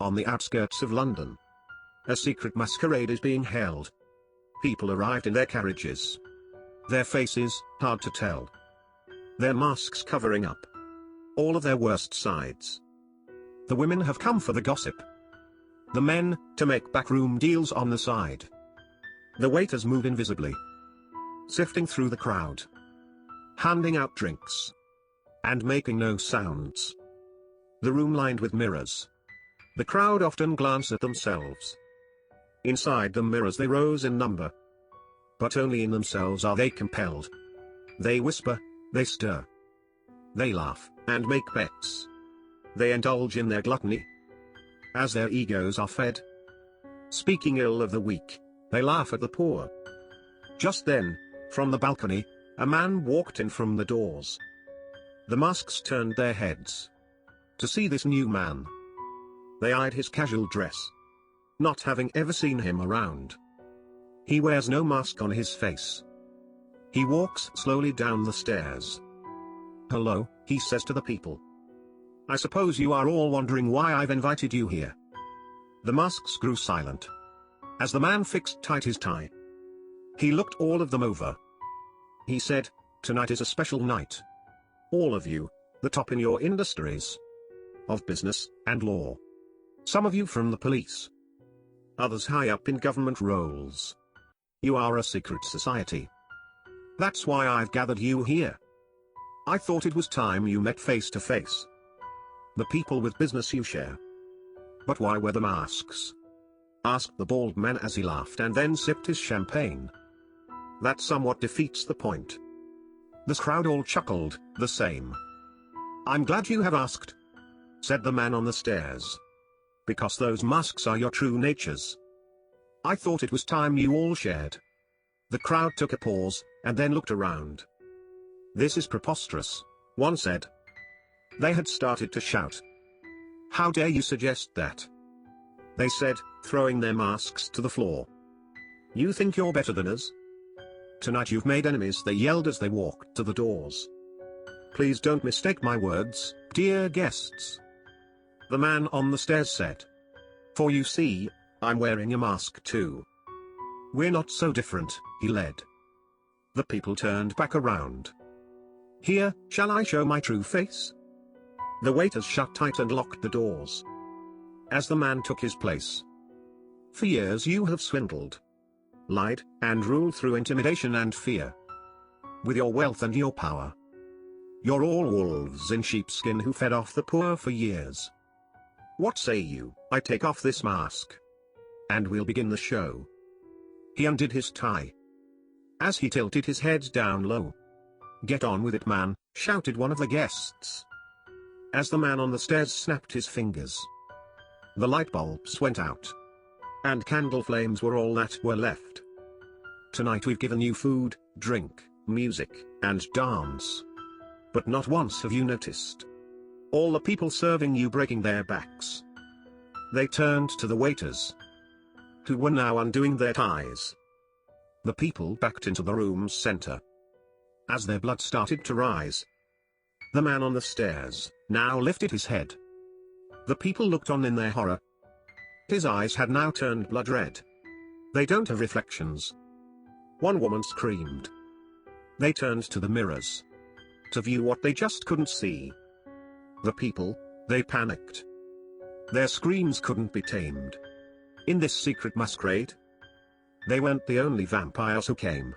on the outskirts of London. A secret masquerade is being held. People arrived in their carriages. Their faces, hard to tell. Their masks covering up all of their worst sides. The women have come for the gossip. The men, to make backroom deals on the side. The waiters move invisibly, sifting through the crowd, handing out drinks, and making no sounds. The room lined with mirrors. The crowd often glance at themselves. Inside the mirrors they rose in number. But only in themselves are they compelled. They whisper, they stir. They laugh, and make bets. They indulge in their gluttony, as their egos are fed. Speaking ill of the weak, they laugh at the poor. Just then, from the balcony, a man walked in from the doors. The masks turned their heads to see this new man. They eyed his casual dress, not having ever seen him around. He wears no mask on his face. He walks slowly down the stairs. "Hello," he says to the people. "I suppose you are all wondering why I've invited you here." The masks grew silent as the man fixed tight his tie. He looked all of them over. He said, "Tonight is a special night. All of you, the top in your industries of business and law. Some of you from the police. Others high up in government roles. You are a secret society. That's why I've gathered you here. I thought it was time you met face to face. The people with business you share." "But why wear the masks?" asked the bald man as he laughed and then sipped his champagne. "That somewhat defeats the point." The crowd all chuckled, the same. "I'm glad you have asked," said the man on the stairs. "Because those masks are your true natures. I thought it was time you all shared." The crowd took a pause, and then looked around. "This is preposterous," one said. They had started to shout. "How dare you suggest that?" they said, throwing their masks to the floor. "You think you're better than us? Tonight you've made enemies," they yelled as they walked to the doors. "Please don't mistake my words, dear guests," the man on the stairs said. "For you see, I'm wearing a mask too. We're not so different," he led. The people turned back around. "Here, shall I show my true face?" The waiters shut tight and locked the doors. As the man took his place. "For years you have swindled, lied, and ruled through intimidation and fear. With your wealth and your power. You're all wolves in sheepskin who fed off the poor for years. What say you, I take off this mask, and we'll begin the show." He undid his tie. As he tilted his head down low. "Get on with it, man," shouted one of the guests. As the man on the stairs snapped his fingers, the light bulbs went out, and candle flames were all that were left. "Tonight we've given you food, drink, music, and dance. But not once have you noticed all the people serving you breaking their backs." They turned to the waiters, who were now undoing their ties. The people backed into the room's center. As their blood started to rise, the man on the stairs now lifted his head. The people looked on in their horror. His eyes had now turned blood red. "They don't have reflections," one woman screamed. They turned to the mirrors to view what they just couldn't see. The people, they panicked. Their screams couldn't be tamed. In this secret masquerade, they weren't the only vampires who came.